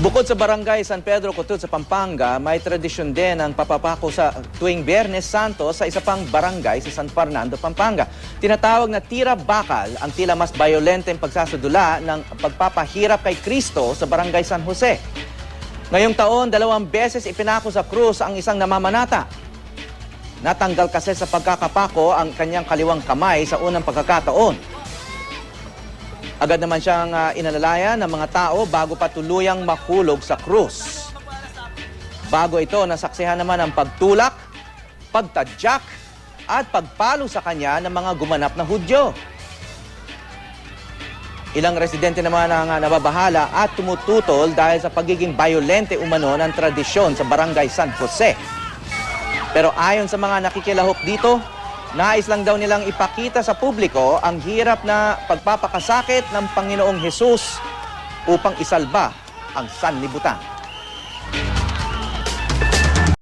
Bukod sa barangay San Pedro Cotut sa Pampanga, may tradisyon din ang papapako sa tuwing Biyernes Santo sa isa pang barangay sa San Fernando, Pampanga. Tinatawag na tira bakal ang tila mas bayolenteng pagsasudula ng pagpapahirap kay Kristo sa barangay San Jose. Ngayong taon, 2 beses ipinako sa krus ang isang namamanata. Natanggal kasi sa pagkakapako ang kanyang kaliwang kamay sa unang pagkakataon. Agad naman siyang inalalayan ng mga tao bago pa tuluyang mahulog sa krus. Bago ito, nasaksihan naman ang pagtulak, pagtadyak, at pagpalo sa kanya ng mga gumanap na Hudyo. Ilang residente naman ang nababahala at tumututol dahil sa pagiging bayolente umano ng tradisyon sa barangay San Jose. Pero ayon sa mga nakikilahok dito, nais lang daw nilang ipakita sa publiko ang hirap na pagpapakasakit ng Panginoong Hesus upang isalba ang sanlibutan.